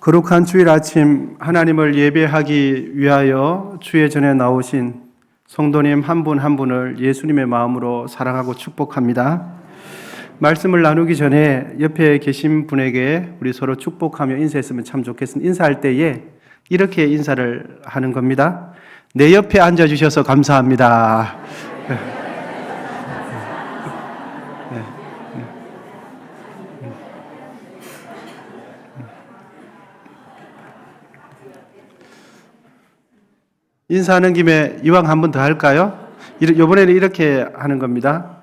거룩한 주일 아침 하나님을 예배하기 위하여 주의 전에 나오신 성도님 한 분 한 분을 예수님의 마음으로 사랑하고 축복합니다. 말씀을 나누기 전에 옆에 계신 분에게 우리 서로 축복하며 인사했으면 참 좋겠습니다. 인사할 때에 이렇게 인사를 하는 겁니다. 내 옆에 앉아주셔서 감사합니다. 인사하는 김에 이왕 한 번 더 할까요? 이번에는 이렇게 하는 겁니다.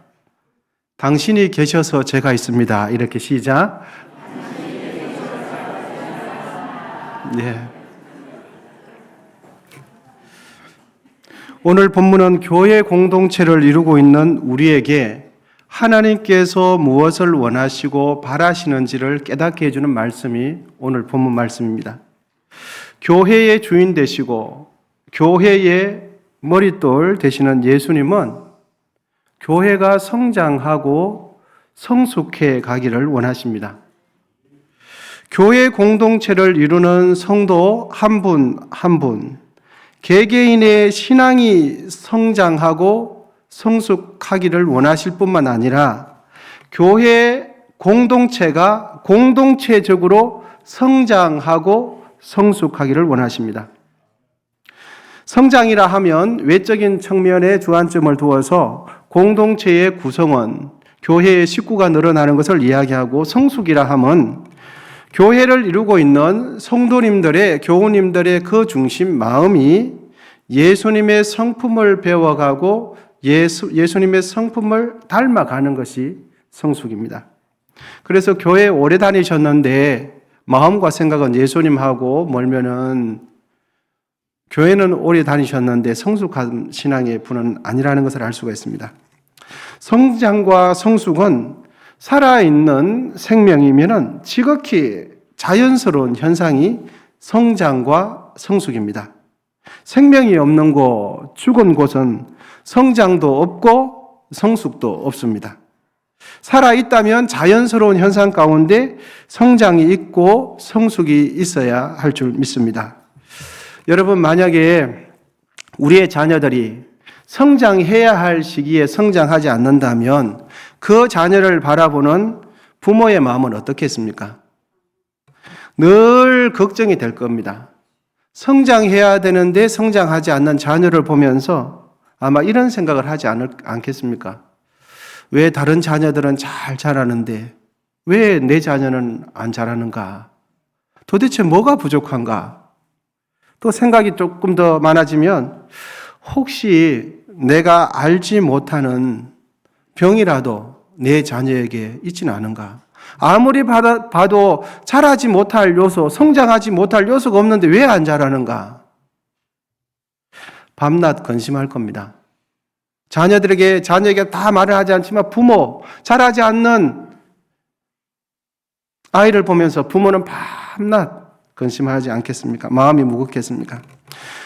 당신이 계셔서 제가 있습니다. 이렇게 시작. 네. 오늘 본문은 교회 공동체를 이루고 있는 우리에게 하나님께서 무엇을 원하시고 바라시는지를 깨닫게 해주는 말씀이 오늘 본문 말씀입니다. 교회의 주인 되시고 교회의 머릿돌 되시는 예수님은 교회가 성장하고 성숙해 가기를 원하십니다. 교회 공동체를 이루는 성도 한 분 한 분, 개개인의 신앙이 성장하고 성숙하기를 원하실 뿐만 아니라 교회 공동체가 공동체적으로 성장하고 성숙하기를 원하십니다. 성장이라 하면 외적인 측면에 주안점을 두어서 공동체의 구성원, 교회의 식구가 늘어나는 것을 이야기하고, 성숙이라 하면 교회를 이루고 있는 성도님들의, 교우님들의 그 중심 마음이 예수님의 성품을 배워가고 예수님의 성품을 닮아가는 것이 성숙입니다. 그래서 교회에 오래 다니셨는데 마음과 생각은 예수님하고 멀면은 교회는 오래 다니셨는데 성숙한 신앙의 분은 아니라는 것을 알 수가 있습니다. 성장과 성숙은 살아있는 생명이면 지극히 자연스러운 현상이 성장과 성숙입니다. 생명이 없는 곳, 죽은 곳은 성장도 없고 성숙도 없습니다. 살아있다면 자연스러운 현상 가운데 성장이 있고 성숙이 있어야 할 줄 믿습니다. 여러분, 만약에 우리의 자녀들이 성장해야 할 시기에 성장하지 않는다면 그 자녀를 바라보는 부모의 마음은 어떻겠습니까? 늘 걱정이 될 겁니다. 성장해야 되는데 성장하지 않는 자녀를 보면서 아마 이런 생각을 하지 않겠습니까? 왜 다른 자녀들은 잘 자라는데 왜 내 자녀는 안 자라는가? 도대체 뭐가 부족한가? 또 생각이 조금 더 많아지면 혹시 내가 알지 못하는 병이라도 내 자녀에게 있지는 않은가? 아무리 봐도 자라지 못할 요소, 성장하지 못할 요소가 없는데 왜 안 자라는가? 밤낮 근심할 겁니다. 자녀에게 다 말을 하지 않지만 부모, 자라지 않는 아이를 보면서 부모는 밤낮 근심하지 않겠습니까? 마음이 무겁겠습니까?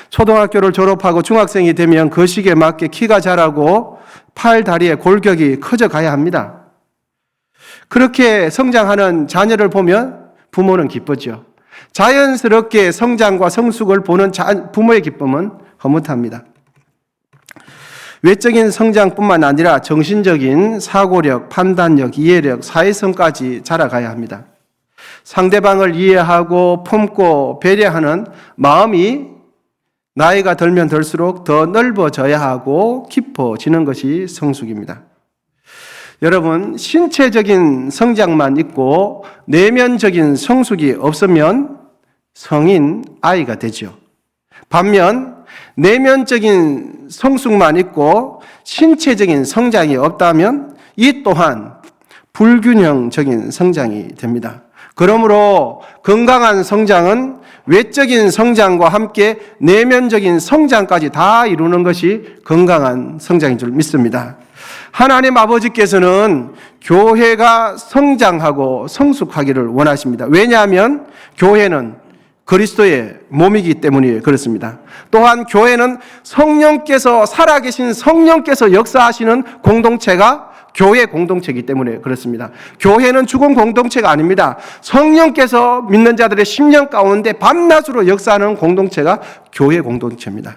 초등학교를 졸업하고 중학생이 되면 그 시기에 맞게 키가 자라고 팔, 다리의 골격이 커져 가야 합니다. 그렇게 성장하는 자녀를 보면 부모는 기쁘죠. 자연스럽게 성장과 성숙을 보는 부모의 기쁨은 흐뭇합니다. 외적인 성장뿐만 아니라 정신적인 사고력, 판단력, 이해력, 사회성까지 자라가야 합니다. 상대방을 이해하고 품고 배려하는 마음이 나이가 들면 들수록 더 넓어져야 하고 깊어지는 것이 성숙입니다. 여러분, 신체적인 성장만 있고 내면적인 성숙이 없으면 성인 아이가 되죠. 반면 내면적인 성숙만 있고 신체적인 성장이 없다면 이 또한 불균형적인 성장이 됩니다. 그러므로 건강한 성장은 외적인 성장과 함께 내면적인 성장까지 다 이루는 것이 건강한 성장인 줄 믿습니다. 하나님 아버지께서는 교회가 성장하고 성숙하기를 원하십니다. 왜냐하면 교회는 그리스도의 몸이기 때문에 그렇습니다. 또한 교회는 살아계신 성령께서 역사하시는 공동체가 교회 공동체이기 때문에 그렇습니다. 교회는 죽은 공동체가 아닙니다. 성령께서 믿는 자들의 심령 가운데 밤낮으로 역사하는 공동체가 교회 공동체입니다.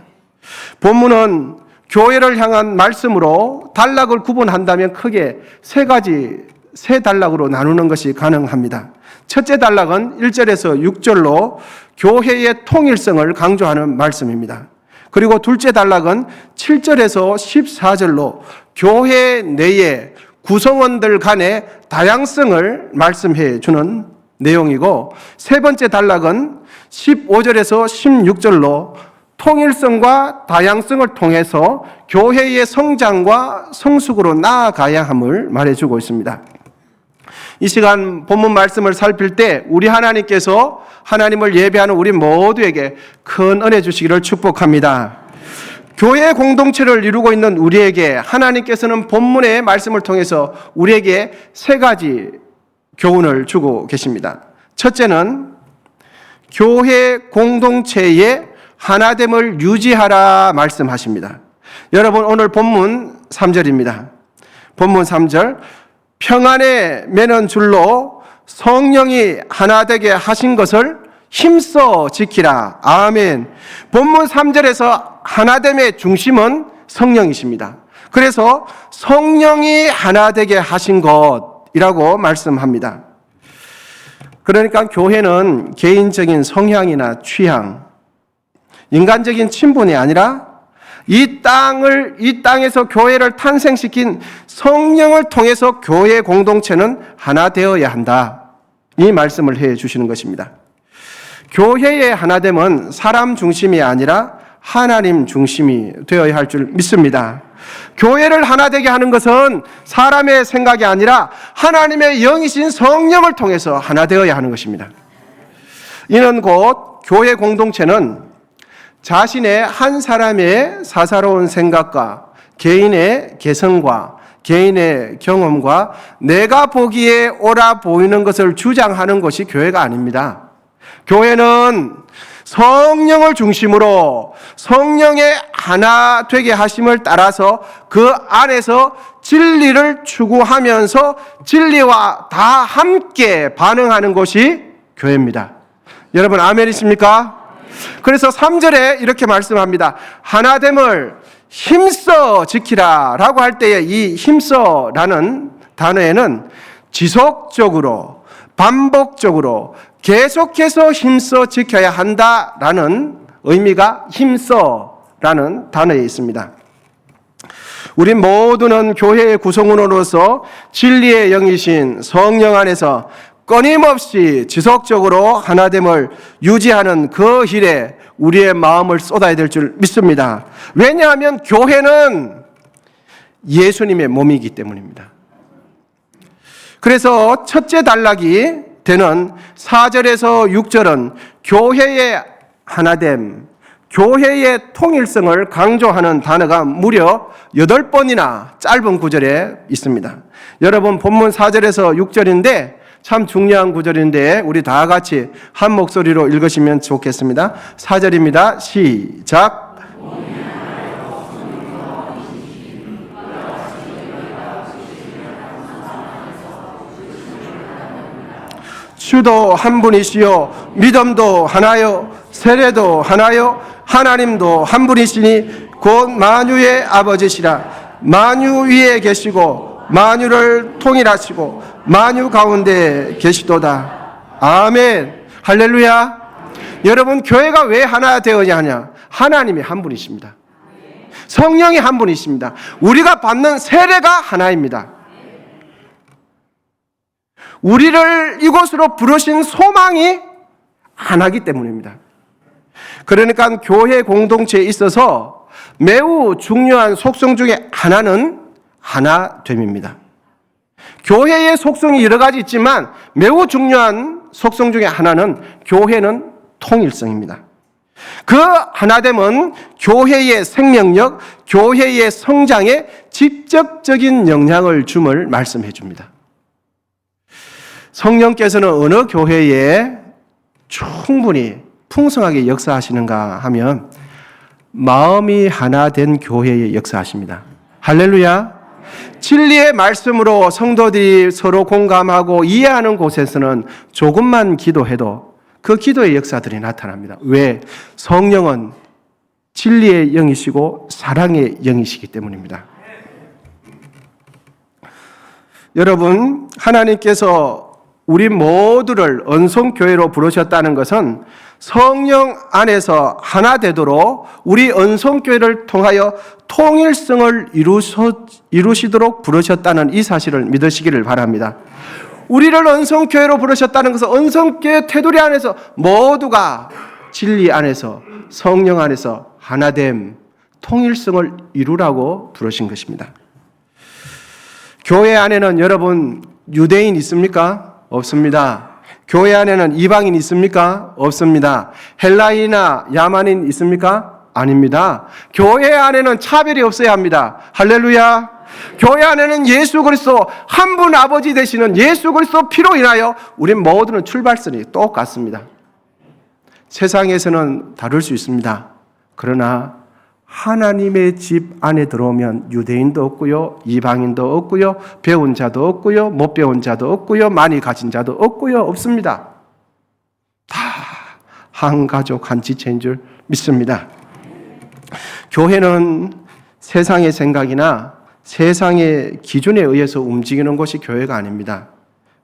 본문은 교회를 향한 말씀으로 단락을 구분한다면 크게 세 단락으로 나누는 것이 가능합니다. 첫째 단락은 1절에서 6절로 교회의 통일성을 강조하는 말씀입니다. 그리고 둘째 단락은 7절에서 14절로 교회 내의 구성원들 간의 다양성을 말씀해 주는 내용이고, 세 번째 단락은 15절에서 16절로 통일성과 다양성을 통해서 교회의 성장과 성숙으로 나아가야 함을 말해주고 있습니다. 이 시간 본문 말씀을 살필 때 우리 하나님께서 하나님을 예배하는 우리 모두에게 큰 은혜 주시기를 축복합니다. 교회 공동체를 이루고 있는 우리에게 하나님께서는 본문의 말씀을 통해서 우리에게 세 가지 교훈을 주고 계십니다. 첫째는 교회 공동체의 하나됨을 유지하라 말씀하십니다. 여러분, 오늘 본문 3절입니다. 본문 3절, 평안에 매는 줄로 성령이 하나 되게 하신 것을 힘써 지키라. 아멘. 본문 3절에서 하나됨의 중심은 성령이십니다. 그래서 성령이 하나 되게 하신 것이라고 말씀합니다. 그러니까 교회는 개인적인 성향이나 취향, 인간적인 친분이 아니라 이 땅에서 교회를 탄생시킨 성령을 통해서 교회 공동체는 하나 되어야 한다. 이 말씀을 해 주시는 것입니다. 교회의 하나됨은 사람 중심이 아니라 하나님 중심이 되어야 할 줄 믿습니다. 교회를 하나 되게 하는 것은 사람의 생각이 아니라 하나님의 영이신 성령을 통해서 하나 되어야 하는 것입니다. 이는 곧 교회 공동체는 자신의 한 사람의 사사로운 생각과 개인의 개성과 개인의 경험과 내가 보기에 옳아 보이는 것을 주장하는 것이 교회가 아닙니다. 교회는 성령을 중심으로 성령의 하나 되게 하심을 따라서 그 안에서 진리를 추구하면서 진리와 다 함께 반응하는 것이 교회입니다. 여러분, 아멘이십니까? 그래서 3절에 이렇게 말씀합니다. 하나됨을 힘써 지키라 라고 할 때에 이 힘써라는 단어에는 지속적으로 반복적으로 계속해서 힘써 지켜야 한다라는 의미가 힘써라는 단어에 있습니다. 우리 모두는 교회의 구성원으로서 진리의 영이신 성령 안에서 끊임없이 지속적으로 하나됨을 유지하는 그 일에 우리의 마음을 쏟아야 될 줄 믿습니다. 왜냐하면 교회는 예수님의 몸이기 때문입니다. 그래서 첫째 단락이 되는 4절에서 6절은 교회의 하나됨, 교회의 통일성을 강조하는 단어가 무려 8번이나 짧은 구절에 있습니다. 여러분, 본문 4절에서 6절인데 참 중요한 구절인데 우리 다 같이 한 목소리로 읽으시면 좋겠습니다. 4절입니다. 시작. 주도 한 분이시요 믿음도 하나요 세례도 하나요 하나님도 한 분이시니 곧 만유의 아버지시라. 만유 위에 계시고 만유를 통일하시고 만유 가운데 계시도다. 아멘. 할렐루야. 여러분, 교회가 왜 하나 되어야 하냐? 하나님이 한 분이십니다. 성령이 한 분이십니다. 우리가 받는 세례가 하나입니다. 우리를 이곳으로 부르신 소망이 하나이기 때문입니다. 그러니까 교회 공동체에 있어서 매우 중요한 속성 중에 하나는 하나됨입니다. 교회의 속성이 여러 가지 있지만 매우 중요한 속성 중에 하나는 교회는 통일성입니다. 그 하나됨은 교회의 생명력, 교회의 성장에 직접적인 영향을 줌을 말씀해 줍니다. 성령께서는 어느 교회에 충분히 풍성하게 역사하시는가 하면 마음이 하나 된 교회에 역사하십니다. 할렐루야. 진리의 말씀으로 성도들이 서로 공감하고 이해하는 곳에서는 조금만 기도해도 그 기도의 역사들이 나타납니다. 왜? 성령은 진리의 영이시고 사랑의 영이시기 때문입니다. 여러분, 하나님께서 우리 모두를 언성교회로 부르셨다는 것은 성령 안에서 하나 되도록 우리 언성교회를 통하여 통일성을 이루시도록 부르셨다는 이 사실을 믿으시기를 바랍니다. 우리를 언성교회로 부르셨다는 것은 언성교회 테두리 안에서 모두가 진리 안에서 성령 안에서 하나됨, 통일성을 이루라고 부르신 것입니다. 교회 안에는 여러분 유대인 있습니까? 없습니다. 교회 안에는 이방인 있습니까? 없습니다. 헬라인이나 야만인 있습니까? 아닙니다. 교회 안에는 차별이 없어야 합니다. 할렐루야. 교회 안에는 예수 그리스도 한 분 아버지 되시는 예수 그리스도 피로 인하여 우리 모두는 출발선이 똑같습니다. 세상에서는 다를 수 있습니다. 그러나 하나님의 집 안에 들어오면 유대인도 없고요, 이방인도 없고요, 배운 자도 없고요, 못 배운 자도 없고요, 많이 가진 자도 없고요, 없습니다. 다 한 가족 한 지체인 줄 믿습니다. 교회는 세상의 생각이나 세상의 기준에 의해서 움직이는 것이 교회가 아닙니다.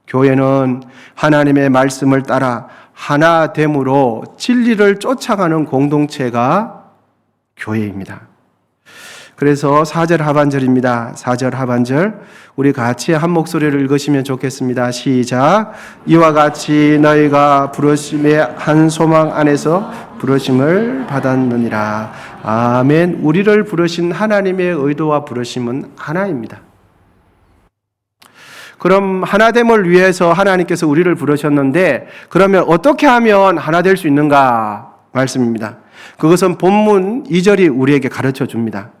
교회는 하나님의 말씀을 따라 하나됨으로 진리를 쫓아가는 공동체가 교회입니다. 그래서 4절 하반절입니다. 4절 하반절 우리 같이 한 목소리를 읽으시면 좋겠습니다. 시작. 이와 같이 너희가 부르심의 한 소망 안에서 부르심을 받았느니라. 아멘. 우리를 부르신 하나님의 의도와 부르심은 하나입니다. 그럼 하나됨을 위해서 하나님께서 우리를 부르셨는데 그러면 어떻게 하면 하나 될 수 있는가 말씀입니다. 그것은 본문 2절이 우리에게 가르쳐 줍니다.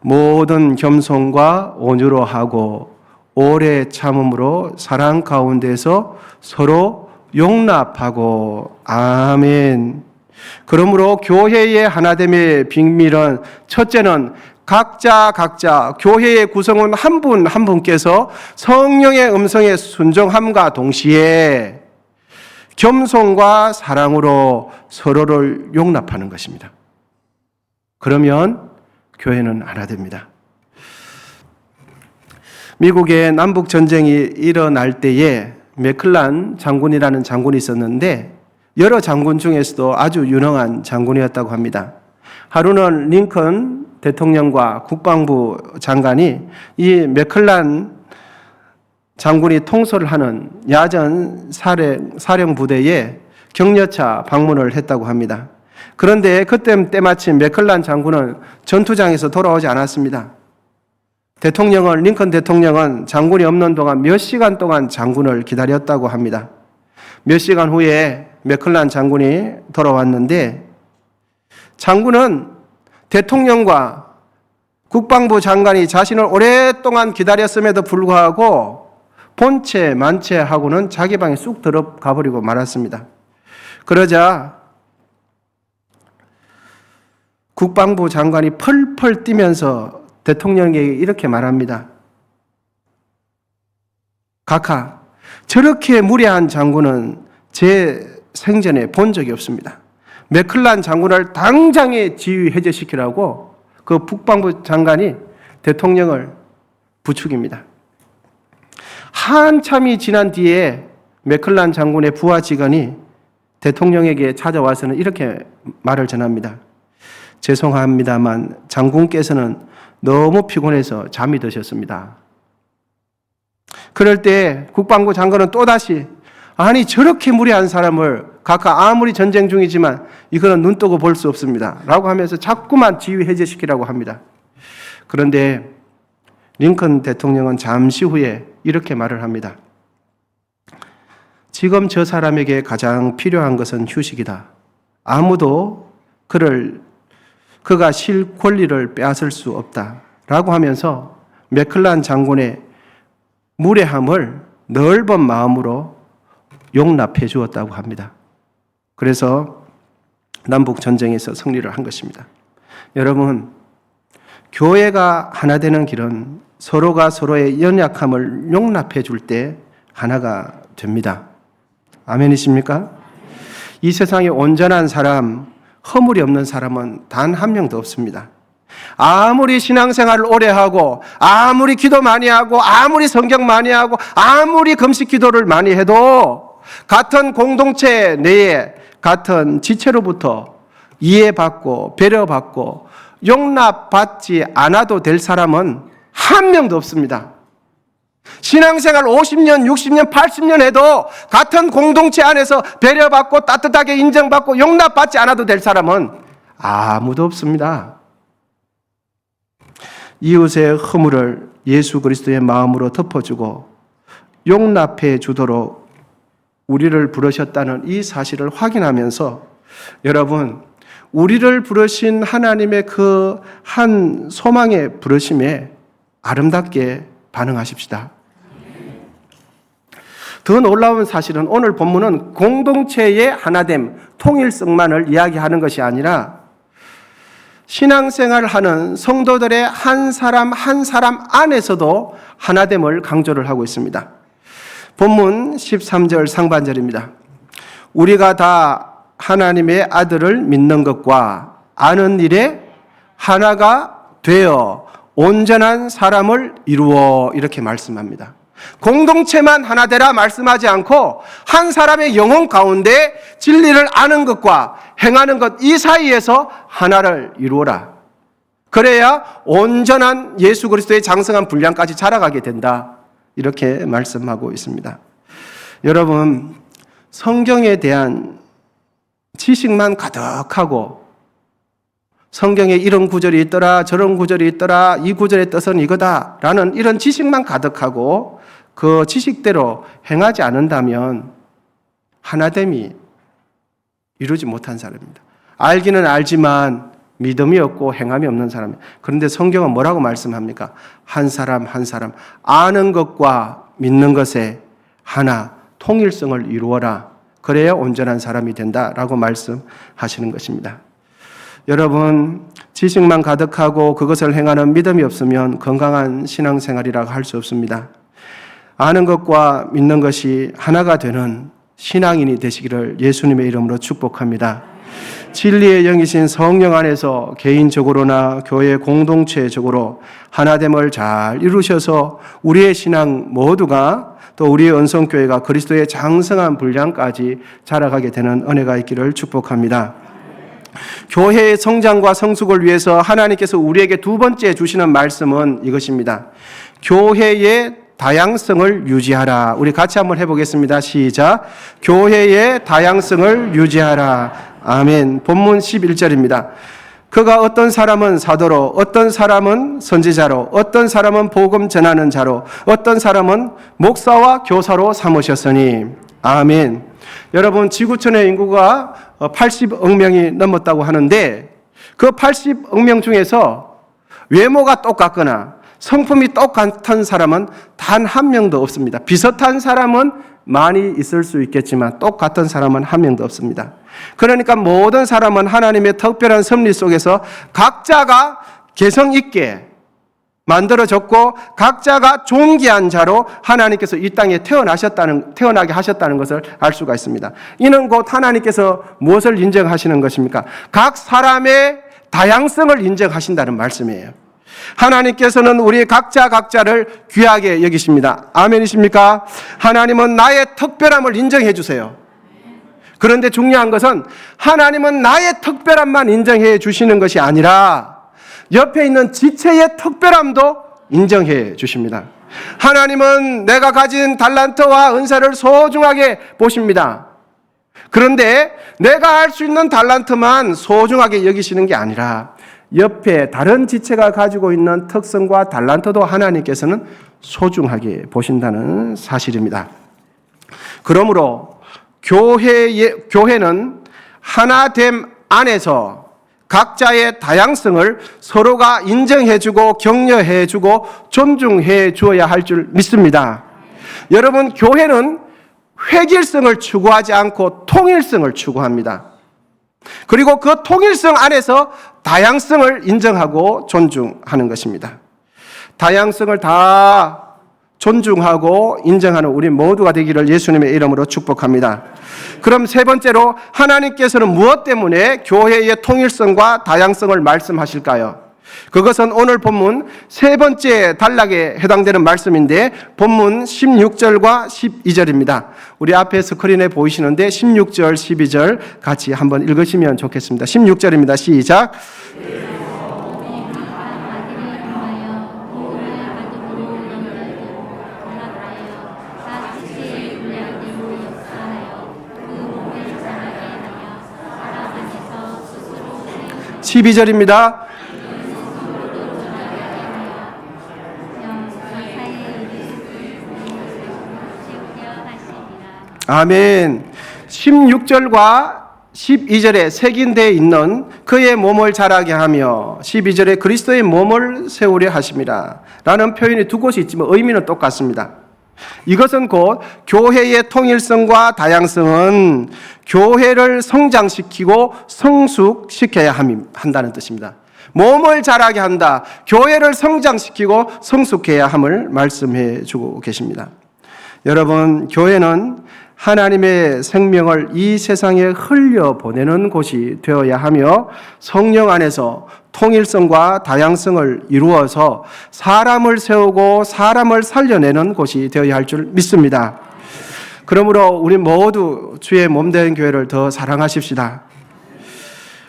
모든 겸손과 온유로 하고 오래 참음으로 사랑 가운데서 서로 용납하고 아멘. 그러므로 교회의 하나됨의 비밀은 첫째는 각자 교회의 구성원 한 분 한 분께서 성령의 음성에 순종함과 동시에 겸손과 사랑으로 서로를 용납하는 것입니다. 그러면 교회는 하나 됩니다. 미국의 남북 전쟁이 일어날 때에 맥클란 장군이라는 장군이 있었는데 여러 장군 중에서도 아주 유능한 장군이었다고 합니다. 하루는 링컨 대통령과 국방부 장관이 이 맥클란 장군이 통솔을 하는 야전 사령 부대에 격려차 방문을 했다고 합니다. 그런데 그때 때마침 맥클란 장군은 전투장에서 돌아오지 않았습니다. 링컨 대통령은 장군이 없는 동안 몇 시간 동안 장군을 기다렸다고 합니다. 몇 시간 후에 맥클란 장군이 돌아왔는데 장군은 대통령과 국방부 장관이 자신을 오랫동안 기다렸음에도 불구하고 본체 만체하고는 자기 방에 쑥 들어가 버리고 말았습니다. 그러자 국방부 장관이 펄펄 뛰면서 대통령에게 이렇게 말합니다. 각하, 저렇게 무례한 장군은 제 생전에 본 적이 없습니다. 맥클란 장군을 당장에 지휘 해제시키라고 그 국방부 장관이 대통령을 부축입니다. 한참이 지난 뒤에 맥클란 장군의 부하 직원이 대통령에게 찾아와서는 이렇게 말을 전합니다. 죄송합니다만 장군께서는 너무 피곤해서 잠이 드셨습니다. 그럴 때 국방부 장관은 또다시 아니 저렇게 무례한 사람을 각하 아무리 전쟁 중이지만 이거는 눈 뜨고 볼 수 없습니다. 라고 하면서 자꾸만 지휘 해제시키라고 합니다. 그런데 링컨 대통령은 잠시 후에 이렇게 말을 합니다. 지금 저 사람에게 가장 필요한 것은 휴식이다. 아무도 그가 쉴 권리를 빼앗을 수 없다. 라고 하면서 맥클란 장군의 무례함을 넓은 마음으로 용납해 주었다고 합니다. 그래서 남북 전쟁에서 승리를 한 것입니다. 여러분, 교회가 하나 되는 길은 서로가 서로의 연약함을 용납해 줄 때 하나가 됩니다. 아멘이십니까? 이 세상에 온전한 사람, 허물이 없는 사람은 단 한 명도 없습니다. 아무리 신앙생활을 오래 하고, 아무리 기도 많이 하고, 아무리 성경 많이 하고, 아무리 금식 기도를 많이 해도 같은 공동체 내에 같은 지체로부터 이해받고 배려받고 용납받지 않아도 될 사람은 한 명도 없습니다. 신앙생활 50년, 60년, 80년 해도 같은 공동체 안에서 배려받고 따뜻하게 인정받고 용납받지 않아도 될 사람은 아무도 없습니다. 이웃의 허물을 예수 그리스도의 마음으로 덮어주고 용납해 주도록 우리를 부르셨다는 이 사실을 확인하면서 여러분, 우리를 부르신 하나님의 그 한 소망의 부르심에 아름답게 반응하십시다. 더 놀라운 사실은 오늘 본문은 공동체의 하나됨, 통일성만을 이야기하는 것이 아니라 신앙생활을 하는 성도들의 한 사람 한 사람 안에서도 하나됨을 강조를 하고 있습니다. 본문 13절 상반절입니다. 우리가 다 하나님의 아들을 믿는 것과 아는 일에 하나가 되어 온전한 사람을 이루어, 이렇게 말씀합니다. 공동체만 하나 되라 말씀하지 않고 한 사람의 영혼 가운데 진리를 아는 것과 행하는 것, 이 사이에서 하나를 이루어라. 그래야 온전한 예수 그리스도의 장성한 분량까지 자라가게 된다. 이렇게 말씀하고 있습니다. 여러분, 성경에 대한 지식만 가득하고 성경에 이런 구절이 있더라, 저런 구절이 있더라, 이 구절의 뜻은 이거다 라는 이런 지식만 가득하고 그 지식대로 행하지 않는다면 하나됨이 이루지 못한 사람입니다. 알기는 알지만 믿음이 없고 행함이 없는 사람입니다. 그런데 성경은 뭐라고 말씀합니까? 한 사람 한 사람 아는 것과 믿는 것에 하나, 통일성을 이루어라. 그래야 온전한 사람이 된다라고 말씀하시는 것입니다. 여러분, 지식만 가득하고 그것을 행하는 믿음이 없으면 건강한 신앙생활이라고 할 수 없습니다. 아는 것과 믿는 것이 하나가 되는 신앙인이 되시기를 예수님의 이름으로 축복합니다. 진리의 영이신 성령 안에서 개인적으로나 교회 공동체적으로 하나됨을 잘 이루셔서 우리의 신앙 모두가 또 우리의 언성교회가 그리스도의 장성한 분량까지 자라가게 되는 은혜가 있기를 축복합니다. 교회의 성장과 성숙을 위해서 하나님께서 우리에게 두 번째 주시는 말씀은 이것입니다. 교회의 다양성을 유지하라. 우리 같이 한번 해보겠습니다. 시작. 교회의 다양성을 유지하라. 아멘. 본문 11절입니다. 그가 어떤 사람은 사도로, 어떤 사람은 선지자로, 어떤 사람은 복음 전하는 자로, 어떤 사람은 목사와 교사로 삼으셨으니. 아멘. 여러분, 지구촌의 인구가 80억 명이 넘었다고 하는데 그 80억 명 중에서 외모가 똑같거나 성품이 똑같은 사람은 단 한 명도 없습니다. 비슷한 사람은 많이 있을 수 있겠지만 똑같은 사람은 한 명도 없습니다. 그러니까 모든 사람은 하나님의 특별한 섭리 속에서 각자가 개성 있게 만들어졌고 각자가 존귀한 자로 하나님께서 이 땅에 태어나게 하셨다는 것을 알 수가 있습니다. 이는 곧 하나님께서 무엇을 인정하시는 것입니까? 각 사람의 다양성을 인정하신다는 말씀이에요. 하나님께서는 우리 각자를 귀하게 여기십니다. 아멘이십니까? 하나님은 나의 특별함을 인정해 주세요. 그런데 중요한 것은 하나님은 나의 특별함만 인정해 주시는 것이 아니라 옆에 있는 지체의 특별함도 인정해 주십니다. 하나님은 내가 가진 달란트와 은사를 소중하게 보십니다. 그런데 내가 할 수 있는 달란트만 소중하게 여기시는 게 아니라 옆에 다른 지체가 가지고 있는 특성과 달란트도 하나님께서는 소중하게 보신다는 사실입니다. 그러므로 교회는 하나됨 안에서 각자의 다양성을 서로가 인정해주고 격려해주고 존중해 주어야 할 줄 믿습니다. 여러분, 교회는 획일성을 추구하지 않고 통일성을 추구합니다. 그리고 그 통일성 안에서 다양성을 인정하고 존중하는 것입니다. 다양성을 다 존중하고 인정하는 우리 모두가 되기를 예수님의 이름으로 축복합니다. 그럼 세 번째로 하나님께서는 무엇 때문에 교회의 통일성과 다양성을 말씀하실까요? 그것은 오늘 본문 세 번째 단락에 해당되는 말씀인데 본문 16절과 12절입니다. 우리 앞에 스크린에 보이시는데 16절, 12절 같이 한번 읽으시면 좋겠습니다. 16절입니다. 시작. (12절입니다) 아멘. 16절과 12절에 새긴되어 있는 그의 몸을 자라게 하며 12절에 그리스도의 몸을 세우려 하심이라 라는 표현이 두 곳이 있지만 의미는 똑같습니다. 이것은 곧 교회의 통일성과 다양성은 교회를 성장시키고 성숙시켜야 한다는 뜻입니다. 몸을 자라게 한다. 교회를 성장시키고 성숙해야 함을 말씀해 주고 계십니다. 여러분, 교회는 하나님의 생명을 이 세상에 흘려보내는 곳이 되어야 하며 성령 안에서 통일성과 다양성을 이루어서 사람을 세우고 사람을 살려내는 곳이 되어야 할 줄 믿습니다. 그러므로 우리 모두 주의 몸된 교회를 더 사랑하십시다.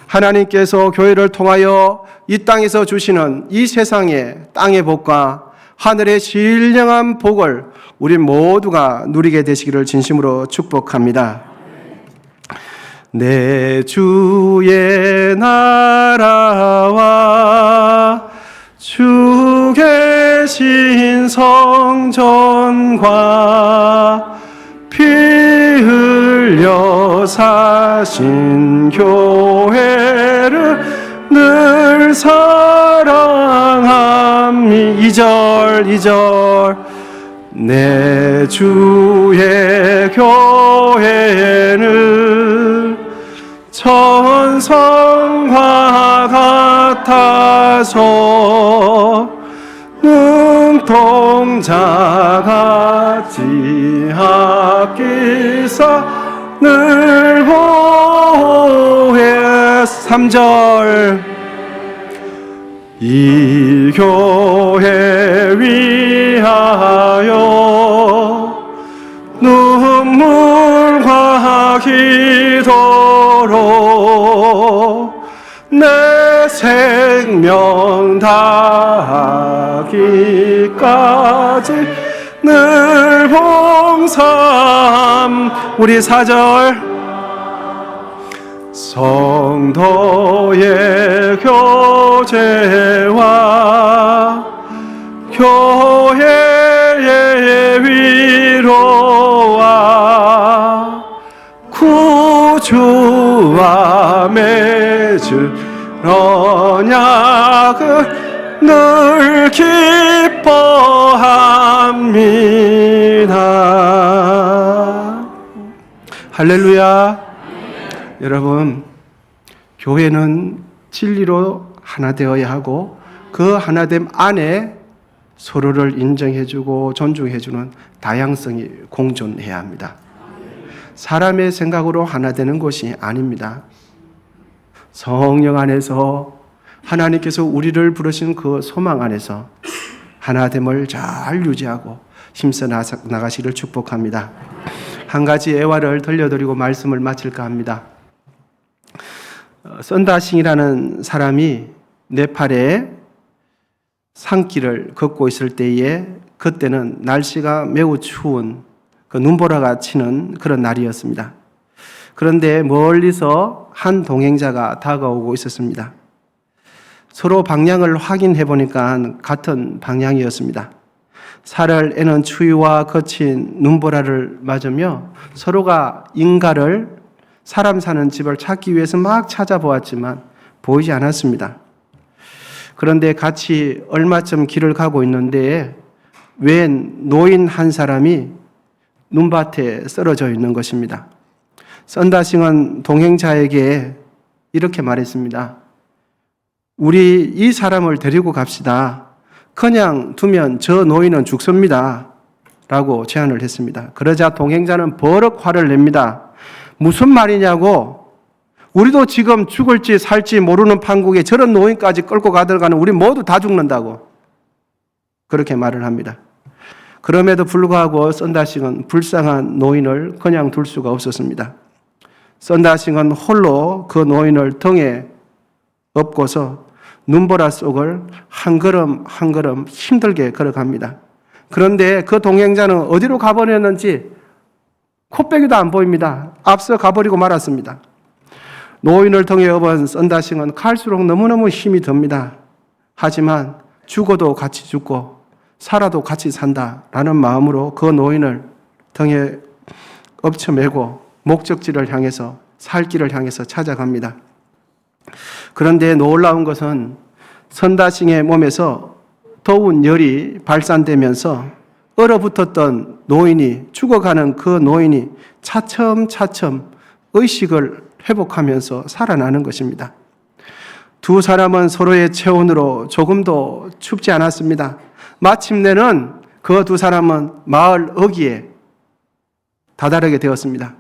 하나님께서 교회를 통하여 이 땅에서 주시는 이 세상의 땅의 복과 하늘의 신령한 복을 우리 모두가 누리게 되시기를 진심으로 축복합니다. 내 주의 나라와 주 계신 성전과 피 흘려 사신 교회를 늘 사랑함이 2절 내 주의 교회는 천성과 같아서 눈동자같이 합기사 늘 보혜 3절 이 교회 위하여 눈물과 기도로 내 생명 다하기까지 늘 봉사함 우리 4절 성도의 교제와 교회의 위로와 구주와 맺은 언약을 늘 기뻐합니다. 할렐루야. 여러분, 교회는 진리로 하나 되어야 하고 그 하나됨 안에 서로를 인정해주고 존중해주는 다양성이 공존해야 합니다. 사람의 생각으로 하나 되는 것이 아닙니다. 성령 안에서 하나님께서 우리를 부르신 그 소망 안에서 하나됨을 잘 유지하고 힘써 나가시기를 축복합니다. 한 가지 애화를 들려드리고 말씀을 마칠까 합니다. 썬다싱이라는 사람이 네팔에 산길을 걷고 있을 때에 그때는 날씨가 매우 추운 그 눈보라가 치는 그런 날이었습니다. 그런데 멀리서 한 동행자가 다가오고 있었습니다. 서로 방향을 확인해 보니까 같은 방향이었습니다. 살을 애는 추위와 거친 눈보라를 맞으며 서로가 인가를 사람 사는 집을 찾기 위해서 막 찾아보았지만 보이지 않았습니다. 그런데 같이 얼마쯤 길을 가고 있는데 웬 노인 한 사람이 눈밭에 쓰러져 있는 것입니다. 썬다싱은 동행자에게 이렇게 말했습니다. 우리 이 사람을 데리고 갑시다. 그냥 두면 저 노인은 죽습니다. 라고 제안을 했습니다. 그러자 동행자는 버럭 화를 냅니다. 무슨 말이냐고. 우리도 지금 죽을지 살지 모르는 판국에 저런 노인까지 끌고 가들어가는 우리 모두 다 죽는다고. 그렇게 말을 합니다. 그럼에도 불구하고 썬다싱은 불쌍한 노인을 그냥 둘 수가 없었습니다. 썬다싱은 홀로 그 노인을 등에 업고서 눈보라 속을 한 걸음 한 걸음 힘들게 걸어갑니다. 그런데 그 동행자는 어디로 가버렸는지 코빼기도 안 보입니다. 앞서 가버리고 말았습니다. 노인을 등에 업은 썬다싱은 갈수록 너무너무 힘이 듭니다. 하지만 죽어도 같이 죽고 살아도 같이 산다라는 마음으로 그 노인을 등에 엎쳐매고 목적지를 향해서 살 길을 향해서 찾아갑니다. 그런데 놀라운 것은 썬다싱의 몸에서 더운 열이 발산되면서 얼어붙었던 노인이, 죽어가는 그 노인이 차츰차츰 의식을 회복하면서 살아나는 것입니다. 두 사람은 서로의 체온으로 조금도 춥지 않았습니다. 마침내는 그 두 사람은 마을 어귀에 다다르게 되었습니다.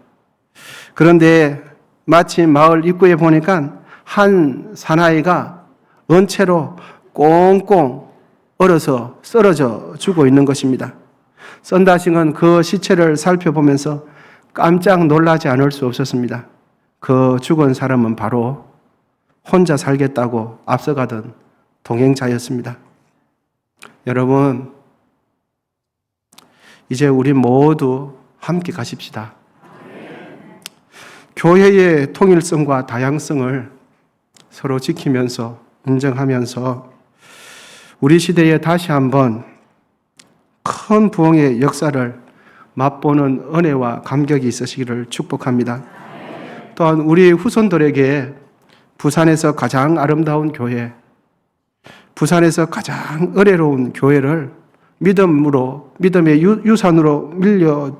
그런데 마침 마을 입구에 보니까 한 사나이가 은채로 꽁꽁 얼어서 쓰러져 죽어 있는 것입니다. 썬다싱은 그 시체를 살펴보면서 깜짝 놀라지 않을 수 없었습니다. 그 죽은 사람은 바로 혼자 살겠다고 앞서가던 동행자였습니다. 여러분, 이제 우리 모두 함께 가십시다. 교회의 통일성과 다양성을 서로 지키면서 인정하면서 우리 시대에 다시 한번 큰 부흥의 역사를 맛보는 은혜와 감격이 있으시기를 축복합니다. 또한 우리 후손들에게 부산에서 가장 아름다운 교회, 부산에서 가장 은혜로운 교회를 믿음의 유산으로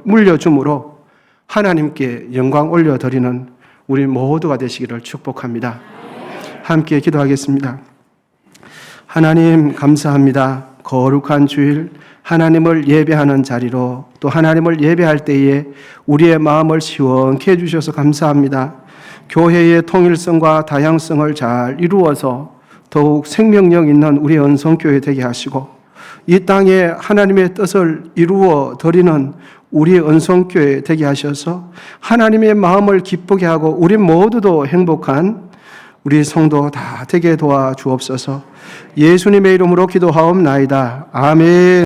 물려줌으로 하나님께 영광 올려드리는 우리 모두가 되시기를 축복합니다. 함께 기도하겠습니다. 하나님 감사합니다. 거룩한 주일 하나님을 예배하는 자리로 또 하나님을 예배할 때에 우리의 마음을 시원케 해주셔서 감사합니다. 교회의 통일성과 다양성을 잘 이루어서 더욱 생명력 있는 우리 은성교회 되게 하시고 이 땅에 하나님의 뜻을 이루어 드리는 우리 은성교회 되게 하셔서 하나님의 마음을 기쁘게 하고 우리 모두도 행복한 우리 성도 다 되게 도와주옵소서. 예수님의 이름으로 기도하옵나이다. 아멘.